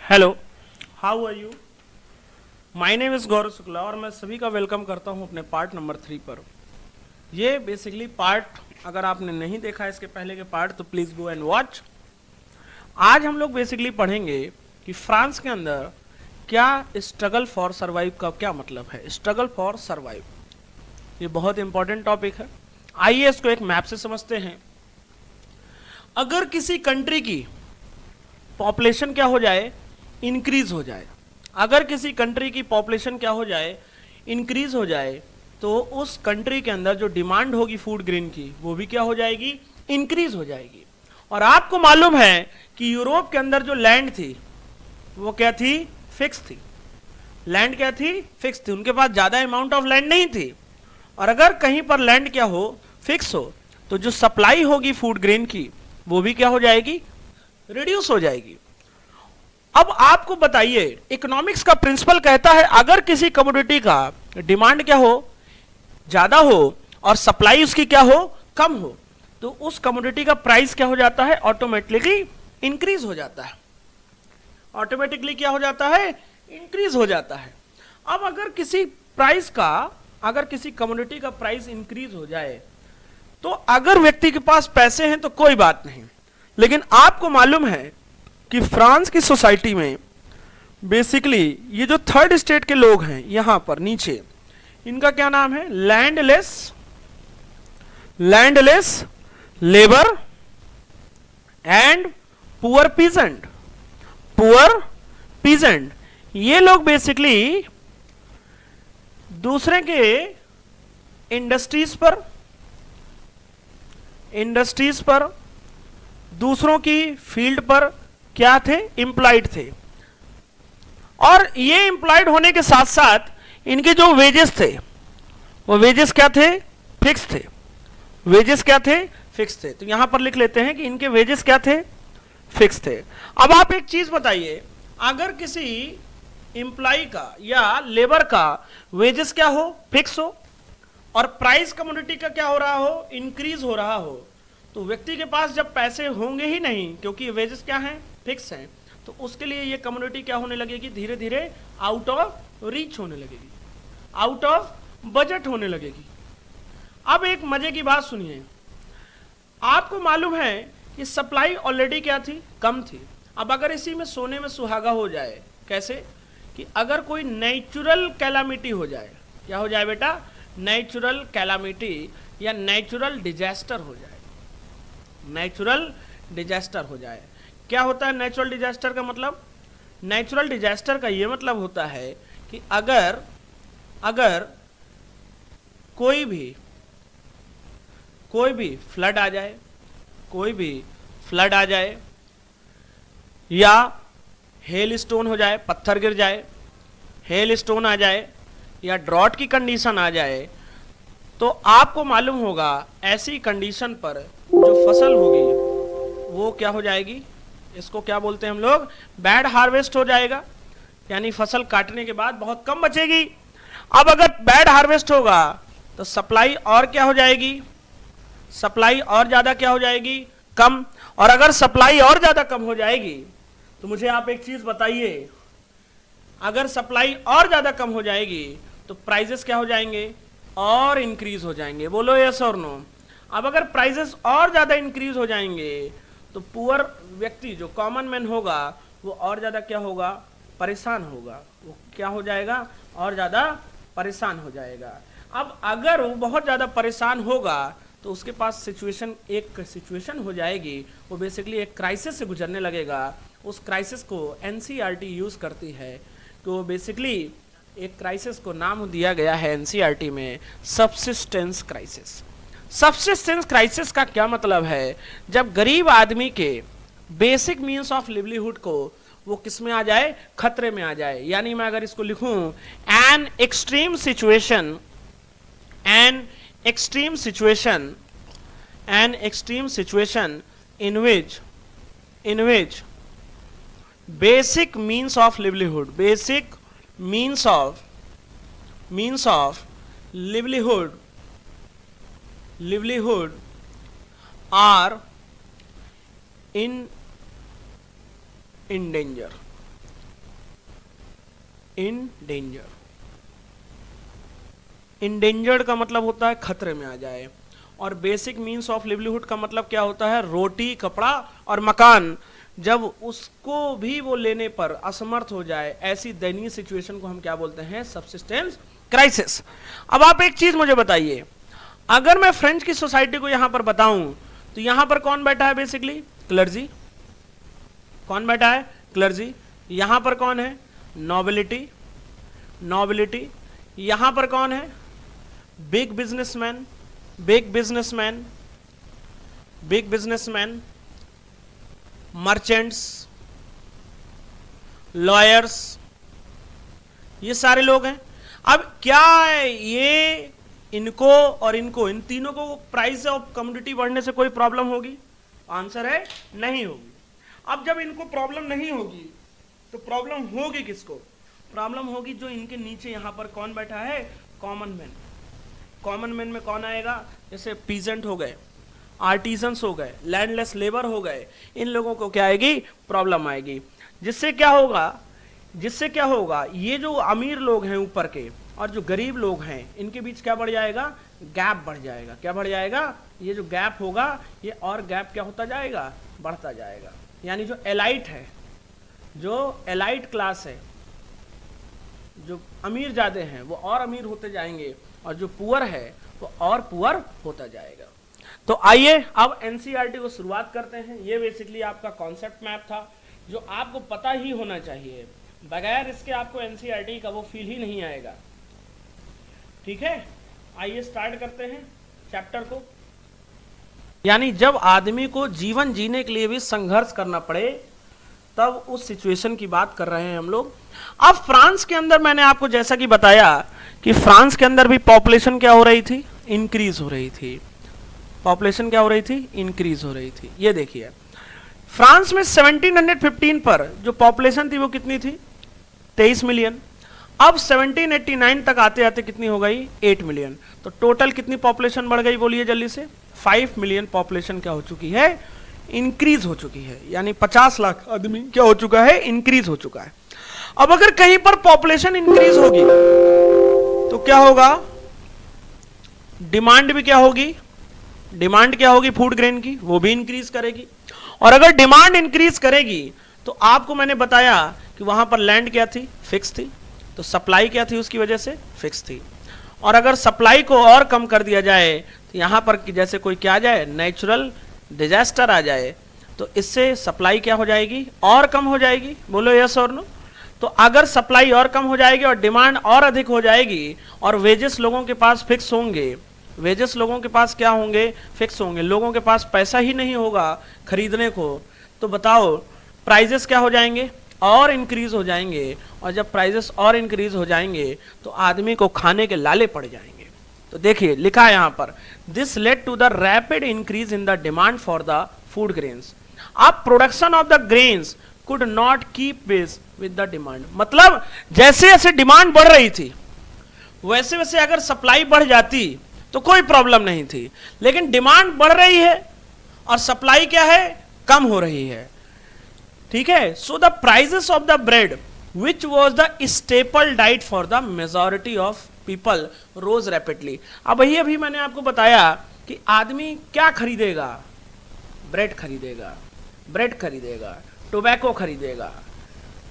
Hello, how are you? My name is Gaurav Shukla और मैं सभी का वेलकम करता हूं अपने पार्ट नंबर 3 पर। ये बेसिकली पार्ट अगर आपने नहीं देखा इसके पहले के पार्ट तो प्लीज़ गो एंड वॉच। आज हम लोग बेसिकली पढ़ेंगे कि फ्रांस के अंदर क्या स्ट्रगल फॉर सर्वाइव का क्या मतलब है। स्ट्रगल फॉर सर्वाइव ये बहुत इंपॉर्टेंट टॉपिक है। आइए इसको एक मैप से समझते हैं। अगर किसी कंट्री की पॉपुलेशन क्या हो जाए, इंक्रीज हो जाए, अगर किसी कंट्री की पॉपुलेशन क्या हो जाए, इंक्रीज हो जाए, तो उस कंट्री के अंदर जो डिमांड होगी फूड ग्रेन की वो भी क्या हो जाएगी, इंक्रीज हो जाएगी। और आपको मालूम है कि यूरोप के अंदर जो लैंड थी वो क्या थी, फिक्स थी। लैंड क्या थी, फिक्स थी। उनके पास ज्यादा अमाउंट ऑफ लैंड नहीं थी। और अगर कहीं पर लैंड क्या हो, फिक्स हो, तो जो सप्लाई होगी फूड ग्रेन की वो भी क्या हो जाएगी, रिड्यूस हो जाएगी। अब आपको बताइए, इकोनॉमिक्स का प्रिंसिपल कहता है अगर किसी कमोडिटी का डिमांड क्या हो, ज्यादा हो, और सप्लाई उसकी क्या हो, कम हो, तो उस कमोडिटी का प्राइस क्या हो जाता है, ऑटोमेटिकली इंक्रीज हो जाता है। ऑटोमेटिकली क्या हो जाता है, इंक्रीज हो जाता है। अब अगर किसी प्राइस का, अगर किसी कमोडिटी का प्राइस इंक्रीज हो जाए तो अगर व्यक्ति के पास पैसे हैं तो कोई बात नहीं, लेकिन आपको मालूम है कि फ्रांस की सोसाइटी में बेसिकली ये जो थर्ड स्टेट के लोग हैं यहां पर नीचे, इनका क्या नाम है, landless labour and poor peasant. ये लोग बेसिकली दूसरे के इंडस्ट्रीज पर दूसरों की फील्ड पर क्या थे, एम्प्लॉयड थे। और ये एम्प्लॉयड होने के साथ साथ इनके जो वेजेस थे वो वेजेस क्या थे, फिक्स थे। वेजेस क्या थे, फिक्स थे। तो यहां पर लिख लेते हैं कि इनके वेजेस क्या थे, फिक्स थे। अब आप एक चीज बताइए, अगर किसी एम्प्लॉय का या लेबर का वेजेस क्या हो, फिक्स हो, और प्राइस कमोडिटी का क्या हो रहा हो, इंक्रीज हो रहा हो, तो व्यक्ति के पास जब पैसे होंगे ही नहीं, क्योंकि वेजेस क्या हैं, फिक्स हैं, तो उसके लिए ये कमोडिटी क्या होने लगेगी, धीरे धीरे आउट ऑफ रीच होने लगेगी, आउट ऑफ बजट होने लगेगी। अब एक मजे की बात सुनिए, आपको मालूम है कि सप्लाई ऑलरेडी क्या थी, कम थी। अब अगर इसी में सोने में सुहागा हो जाए, कैसे कि अगर कोई नेचुरल कैलामिटी हो जाए, क्या हो जाए बेटा, नेचुरल कैलामिटी या नेचुरल डिजास्टर हो जाए, नेचुरल डिजास्टर हो जाए। क्या होता है नेचुरल डिजास्टर का मतलब? नेचुरल डिजास्टर का यह मतलब होता है कि अगर कोई भी फ्लड आ जाए, कोई भी फ्लड आ जाए, या हेल स्टोन हो जाए, पत्थर गिर जाए, हेल स्टोन आ जाए, या ड्रॉट की कंडीशन आ जाए, तो आपको मालूम होगा ऐसी कंडीशन पर जो फसल होगी वो क्या हो जाएगी, इसको क्या बोलते हैं हम लोग, बैड हार्वेस्ट हो जाएगा, यानी फसल काटने के बाद बहुत कम बचेगी। अब अगर बैड हार्वेस्ट होगा तो सप्लाई और क्या हो जाएगी, सप्लाई और ज्यादा क्या हो जाएगी, कम। और अगर सप्लाई और ज्यादा कम हो जाएगी तो मुझे आप एक चीज बताइए, अगर सप्लाई और ज्यादा कम हो जाएगी तो प्राइसेस क्या हो जाएंगे, और इंक्रीज हो जाएंगे। बोलो यस और नो। अब अगर प्राइसेस और ज्यादा इंक्रीज हो जाएंगे तो पुअर व्यक्ति जो कॉमन मैन होगा वो और ज्यादा क्या होगा, परेशान होगा, वो क्या हो जाएगा, और ज्यादा परेशान हो जाएगा। अब अगर वो बहुत ज्यादा परेशान होगा तो उसके पास एक सिचुएशन हो जाएगी, वो बेसिकली एक क्राइसिस से गुजरने लगेगा। उस क्राइसिस को एनसीईआरटी यूज करती है, तो बेसिकली एक क्राइसिस को नाम दिया गया है एनसीईआरटी में सबसिस्टेंस क्राइसिस। सबसिस्टेंस क्राइसिस का क्या मतलब है, जब गरीब आदमी के बेसिक मीन्स ऑफ लिवलीहुड को वो किस में आ जाए, खतरे में आ जाए। यानी मैं अगर इसको लिखूं, an extreme situation in which basic means of livelihood are in danger, in danger. Endangered का मतलब होता है खतरे में आ जाए, और बेसिक मीन्स ऑफ लिवलीहुड का मतलब क्या होता है? रोटी, कपड़ा और मकान। जब उसको भी वो लेने पर असमर्थ हो जाए, ऐसी दयनीय सिचुएशन को हम क्या बोलते हैं? Subsistence crisis. अब आप एक चीज मुझे बताइए, अगर मैं फ्रेंच की सोसाइटी को यहां पर बताऊं तो यहां पर कौन बैठा है? Basically clergy. कौन बैठा है? क्लर्जी। यहां पर कौन है? नोबिलिटी। नोबिलिटी। यहां पर कौन है? Big businessman. Big businessman. Big businessman, merchants, lawyers, ये सारे लोग हैं। अब क्या ये इनको और इनको, इन तीनों को प्राइस ऑफ कमोडिटी बढ़ने से कोई प्रॉब्लम होगी? आंसर है नहीं होगी। अब जब इनको प्रॉब्लम नहीं होगी तो प्रॉब्लम होगी किसको? प्रॉब्लम होगी जो इनके नीचे यहां पर कौन बैठा है? Common man. कॉमन मैन में कौन आएगा? जैसे पीजेंट हो गए, आर्टिजन्स हो गए, लैंडलेस लेबर हो गए, इन लोगों को क्या आएगी? प्रॉब्लम आएगी। जिससे क्या होगा? जिससे क्या होगा? ये जो अमीर लोग हैं ऊपर के और जो गरीब लोग हैं, इनके बीच क्या बढ़ जाएगा? गैप बढ़ जाएगा। क्या बढ़ जाएगा? ये जो गैप होगा, ये और गैप क्या होता जाएगा? बढ़ता जाएगा। यानी जो एलाइट है, जो एलाइट क्लास है, जो अमीर ज्यादा हैं, वो और अमीर होते जाएंगे, और जो पुअर है वो और पुअर होता जाएगा। तो आइए अब एनसीईआरटी को शुरुआत करते हैं। ये बेसिकली आपका कॉन्सेप्ट मैप था जो आपको पता ही होना चाहिए, बगैर इसके आपको एनसीईआरटी का वो फील ही नहीं आएगा। ठीक है, आइए स्टार्ट करते हैं चैप्टर को। यानी जब आदमी को जीवन जीने के लिए भी संघर्ष करना पड़े, तब उस सिचुएशन की बात कर रहे हैं हम लोग। अब फ्रांस के अंदर मैंने आपको जैसा कि बताया कि फ्रांस के अंदर भी पॉपुलेशन क्या हो रही थी? इंक्रीज हो रही थी। पॉपुलेशन क्या हो रही थी? इंक्रीज हो रही थी। ये देखिए, फ्रांस में 1715 पर जो पॉपुलेशन थी वो कितनी थी? 23 मिलियन। अब 1789 तक आते आते कितनी हो गई? 8 मिलियन। तो टोटल कितनी पॉपुलेशन बढ़ गई? बोलिए जल्दी से। 5 मिलियन पॉपुलेशन क्या हो चुकी है? इंक्रीज हो चुकी है। यानी 50 लाख आदमी क्या हो चुका है? इंक्रीज हो चुका है। अब अगर कहीं पर पॉपुलेशन इंक्रीज होगी तो क्या होगा? डिमांड भी क्या होगी? डिमांड क्या होगी? फूड ग्रेन की, वो भी इंक्रीज करेगी। और अगर डिमांड इंक्रीज करेगी तो आपको मैंने बताया कि वहां पर लैंड क्या थी? फिक्स थी। तो सप्लाई क्या थी? उसकी वजह से फिक्स थी। और अगर सप्लाई को और कम कर दिया जाए तो यहां पर जैसे कोई क्या आ जाए? नेचुरल डिजास्टर आ जाए, तो इससे सप्लाई क्या हो जाएगी? और कम हो जाएगी। बोलो यस और नो। तो अगर सप्लाई और कम हो जाएगी और डिमांड और अधिक हो जाएगी, और वेजेस लोगों के पास फिक्स होंगे, वेजेस लोगों के पास क्या होंगे? फिक्स होंगे। लोगों के पास पैसा ही नहीं होगा खरीदने को, तो बताओ प्राइजेस क्या हो जाएंगे? और इंक्रीज हो जाएंगे। और जब प्राइजेस और इंक्रीज हो जाएंगे तो आदमी को खाने के लाले पड़ जाएंगे। तो देखिए लिखा है यहां पर, this led to the rapid increase in the demand for the food grains. अब production of the grains could not keep pace with the demand. मतलब जैसे जैसे डिमांड बढ़ रही थी वैसे वैसे अगर सप्लाई बढ़ जाती तो कोई प्रॉब्लम नहीं थी, लेकिन डिमांड बढ़ रही है और सप्लाई क्या है? कम हो रही है। ठीक है। So the prices of the bread which was the staple diet for the majority of people rose rapidly. अब वही अभी मैंने आपको बताया कि आदमी क्या खरीदेगा? ब्रेड खरीदेगा, ब्रेड खरीदेगा, टोबैको खरीदेगा,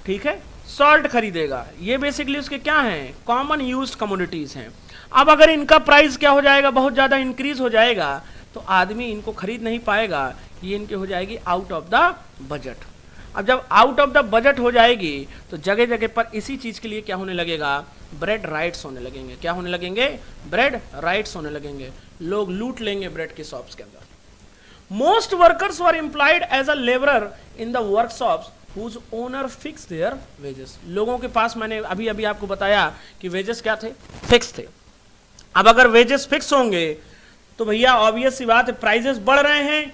ठीक है, सॉल्ट खरीदेगा। ये बेसिकली उसके क्या हैं? कॉमन यूज्ड कमोडिटीज हैं। अब अगर इनका प्राइस क्या हो जाएगा? बहुत ज्यादा इंक्रीज हो जाएगा, तो आदमी इनको खरीद नहीं पाएगा। ये इनकी हो जाएगी आउट ऑफ द बजट। अब जब आउट ऑफ द बजट हो जाएगी तो जगह जगह पर इसी चीज के लिए क्या होने लगेगा? ब्रेड राइट्स होने लगेंगे। क्या होने लगेंगे? ब्रेड राइट्स होने लगेंगे। लोग लूट लेंगे ब्रेड की शॉप्स के अंदर। Most workers were employed as a labourer in the workshops whose owner fixed their wages। लोगों के पास मैंने अभी अभी आपको बताया कि वेजेस क्या थे? फिक्स थे। अब अगर वेजेस फिक्स होंगे तो भैया ऑब्वियस सी बात है, प्राइजेस बढ़ रहे हैं,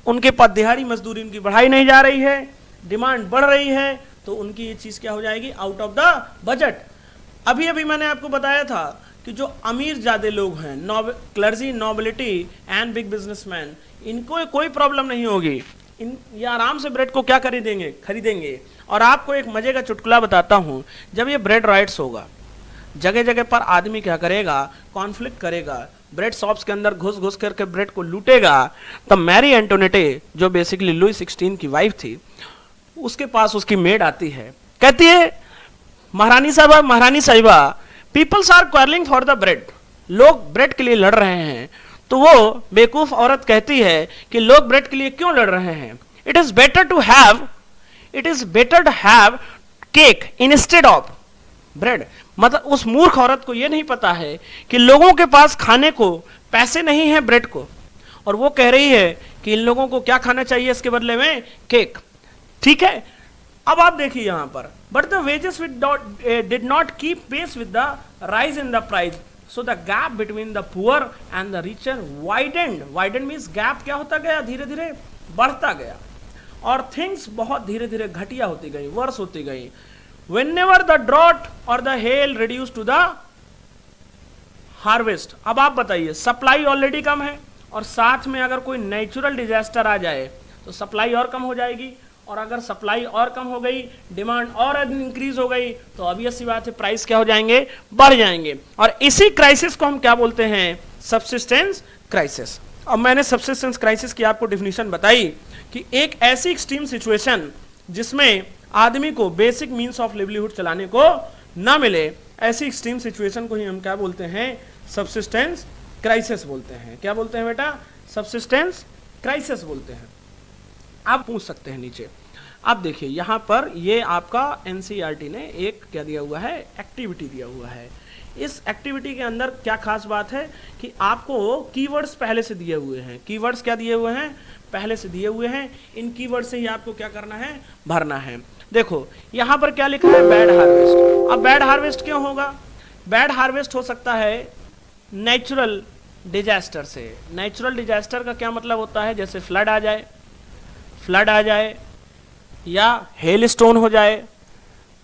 उनके पास दिहाड़ी मजदूरी उनकी बढ़ाई नहीं जा रही है, डिमांड बढ़ रही है, तो उनकी ये चीज क्या हो जाएगी? Out of the budget. अभी अभी मैंने आपको बताया था कि जो अमीर ज्यादा लोग हैं, clergy, nobility and big businessman, इनको कोई प्रॉब्लम नहीं होगी। ये आराम से ब्रेड को क्या खरीदेंगे। और आपको एक मजे का चुटकुला बताता हूं, जब ये ब्रेड राइट्स होगा, जगह जगह पर आदमी क्या करेगा, कॉन्फ्लिक्ट करेगा, ब्रेड शॉप्स के अंदर घुस घुस करके ब्रेड को लूटेगा, तब मैरी एंटोनेटे जो बेसिकली लुई 16 की वाइफ थी, उसके पास उसकी मेड आती है, कहती है महारानी साहिबा peoples are quarrelling for the bread, लोग ब्रेड के लिए लड़ रहे हैं। तो वो बेवकूफ औरत कहती है कि लोग ब्रेड के लिए क्यों लड़ रहे हैं, it is better to have cake instead of bread. मतलब उस मूर्ख औरत को यह नहीं पता है कि लोगों के पास खाने को पैसे नहीं है ब्रेड को, और वो कह रही है कि इन लोगों को क्या खाना चाहिए इसके बदले में, केक। ठीक है, अब आप देखिए यहां पर, but the wages did not keep pace with the rise in the price, so the gap between the poor and the richer widened means gap क्या होता गया, धीरे धीरे बढ़ता गया, और थिंग्स बहुत धीरे धीरे घटिया होती गई, वर्स होती गई। Whenever the drought or the hail reduced to the harvest, अब आप बताइए, सप्लाई ऑलरेडी कम है और साथ में अगर कोई नेचुरल डिजास्टर आ जाए तो सप्लाई और कम हो जाएगी, और अगर सप्लाई और कम हो गई, डिमांड और इंक्रीज हो गई, तो ऑब्वियस सी बात है प्राइस क्या हो जाएंगे, बढ़ जाएंगे। और इसी क्राइसिस को हम क्या बोलते हैं, सब्सिस्टेंस क्राइसिस। अब मैंने सब्सिस्टेंस क्राइसिस की आपको डिफिनीशन बताई कि एक ऐसी एक्सट्रीम सिचुएशन जिसमें आदमी को बेसिक मींस ऑफ लिवलीहुड चलाने को ना मिले, ऐसी एक्सट्रीम सिचुएशन को ही हम क्या बोलते हैं, सब्सिस्टेंस क्राइसिस बोलते हैं। क्या बोलते हैं बेटा, सब्सिस्टेंस क्राइसिस बोलते हैं। आप पूछ सकते हैं नीचे, आप देखिए यहां पर ये आपका एनसीईआरटी ने एक क्या दिया हुआ है, एक्टिविटी दिया हुआ है। इस एक्टिविटी के अंदर क्या खास बात है कि आपको कीवर्ड्स पहले से दिए हुए हैं। कीवर्ड्स क्या दिए हुए हैं, पहले से दिए हुए हैं। इन कीवर्ड से ही आपको क्या करना है, भरना है। देखो यहां पर क्या लिखा है, बैड हार्वेस्ट। अब बैड हार्वेस्ट क्यों होगा, बैड हार्वेस्ट हो सकता है नेचुरल डिजास्टर से। नेचुरल डिजास्टर का क्या मतलब होता है, जैसे फ्लड आ जाए या हेल स्टोन हो जाए,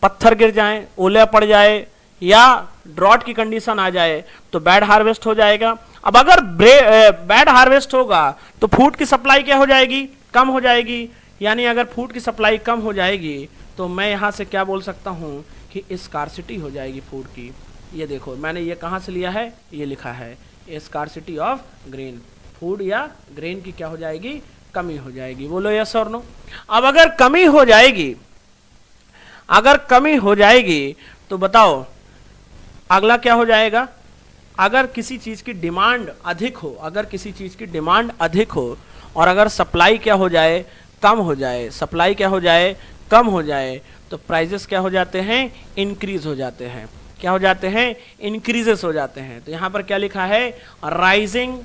पत्थर गिर जाए, ओले पड़ जाए, या ड्रॉट की कंडीशन आ जाए, तो बैड हार्वेस्ट हो जाएगा। अब अगर बैड हार्वेस्ट होगा तो फूड की सप्लाई क्या हो जाएगी, कम हो जाएगी। यानी अगर फूड की सप्लाई कम हो जाएगी तो मैं यहां से क्या बोल सकता हूं कि स्कार्सिटी हो जाएगी फूड की। ये देखो मैंने ये कहां से लिया है, ये लिखा है स्कार्सिटी ऑफ ग्रेन, फूड या ग्रेन की क्या हो जाएगी, कमी हो जाएगी। बोलो यस और नो। अब अगर कमी हो जाएगी तो बताओ अगला क्या हो जाएगा। अगर किसी चीज की डिमांड अधिक हो, और अगर सप्लाई क्या हो जाए, कम हो जाए, सप्लाई क्या हो जाए, कम हो जाए, तो प्राइजेस क्या हो जाते हैं, इंक्रीज हो जाते हैं। क्या हो जाते हैं, इंक्रीजेस हो जाते हैं। तो यहां पर क्या लिखा है, राइजिंग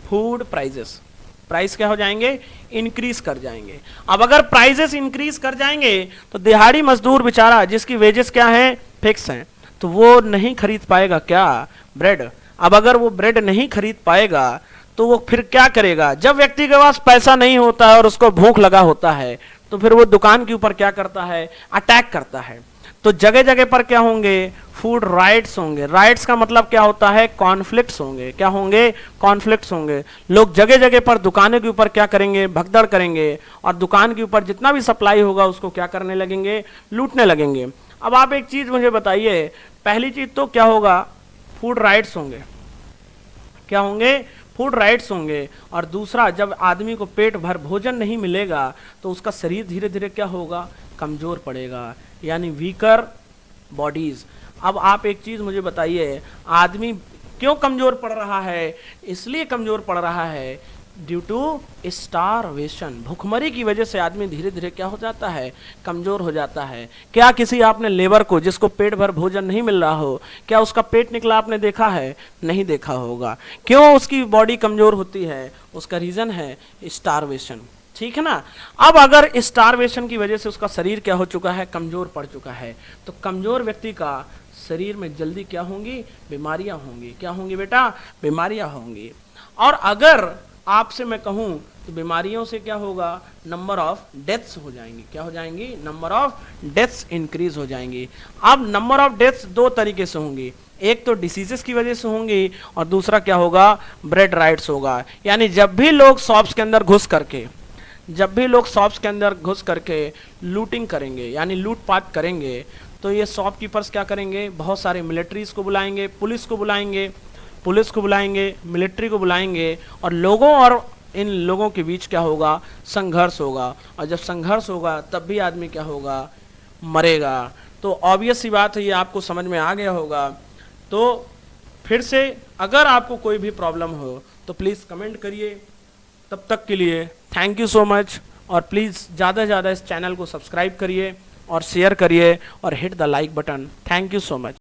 फूड प्राइजेस। प्राइस क्या हो जाएंगे, इंक्रीज कर जाएंगे। अब अगर प्राइजेस इंक्रीज कर जाएंगे तो दिहाड़ी मजदूर बेचारा जिसकी वेजेस क्या है, फिक्स हैं, तो वो नहीं खरीद पाएगा क्या, ब्रेड। अब अगर वो ब्रेड नहीं खरीद पाएगा तो वो फिर क्या करेगा, जब व्यक्ति के पास पैसा नहीं होता है और उसको भूख लगा होता है तो फिर वो दुकान के ऊपर क्या करता है, अटैक करता है। तो जगह जगह पर क्या होंगे, फूड राइट्स होंगे। राइट्स का मतलब क्या होता है, कॉन्फ्लिक्ट्स होंगे। क्या होंगे, कॉन्फ्लिक्ट्स होंगे। लोग जगह जगह पर दुकानों के ऊपर क्या करेंगे, भगदड़ करेंगे, और दुकान के ऊपर जितना भी सप्लाई होगा उसको क्या करने लगेंगे, लूटने लगेंगे। अब आप एक चीज मुझे बताइए, पहली चीज तो क्या होगा, फूड राइट्स होंगे। क्या होंगे, फूड राइट्स होंगे। और दूसरा, जब आदमी को पेट भर भोजन नहीं मिलेगा तो उसका शरीर धीरे धीरे क्या होगा, कमजोर पड़ेगा, यानी वीकर बॉडीज। अब आप एक चीज मुझे बताइए, आदमी क्यों कमजोर पड़ रहा है, इसलिए कमजोर पड़ रहा है ड्यू टू स्टारवेशन। भूखमरी की वजह से आदमी धीरे धीरे क्या हो जाता है, कमजोर हो जाता है। क्या किसी आपने लेबर को जिसको पेट भर भोजन नहीं मिल रहा हो, क्या उसका पेट निकला आपने देखा है, नहीं देखा होगा। क्यों उसकी बॉडी कमजोर होती है, उसका रीजन है स्टारवेशन। ठीक है ना। अब अगर स्टारवेशन की वजह से उसका शरीर क्या हो चुका है, कमजोर पड़ चुका है, तो कमजोर व्यक्ति का शरीर में जल्दी क्या होंगी, बीमारियां होंगी। क्या होंगी बेटा, बीमारियां होंगी। और अगर आपसे मैं कहूं तो बीमारियों से क्या होगा, नंबर ऑफ डेथ्स हो जाएंगी, क्या हो जाएंगी, नंबर ऑफ डेथ्स इंक्रीज हो जाएंगी। अब नंबर ऑफ डेथ्स दो तरीके से होंगी, एक तो डिसीजेस की वजह से होंगी और दूसरा क्या होगा, ब्रेड राइट्स होगा। यानी जब भी लोग शॉप्स के अंदर घुस करके लूटिंग करेंगे, यानी लूटपाट करेंगे, तो ये शॉपकीपर्स क्या करेंगे, बहुत सारे मिलिट्रीज को बुलाएंगे, पुलिस को बुलाएंगे, मिलिट्री को बुलाएंगे, और लोगों और इन लोगों के बीच क्या होगा, संघर्ष होगा। और जब संघर्ष होगा तब भी आदमी क्या होगा, मरेगा। तो ऑब्वियस सी बात है, ये आपको समझ में आ गया होगा। तो फिर से अगर आपको कोई भी प्रॉब्लम हो तो प्लीज़ कमेंट करिए। तब तक के लिए थैंक यू सो मच, और प्लीज़ ज़्यादा से ज़्यादा इस चैनल को सब्सक्राइब करिए और शेयर करिए और hit the like button. Thank you so much.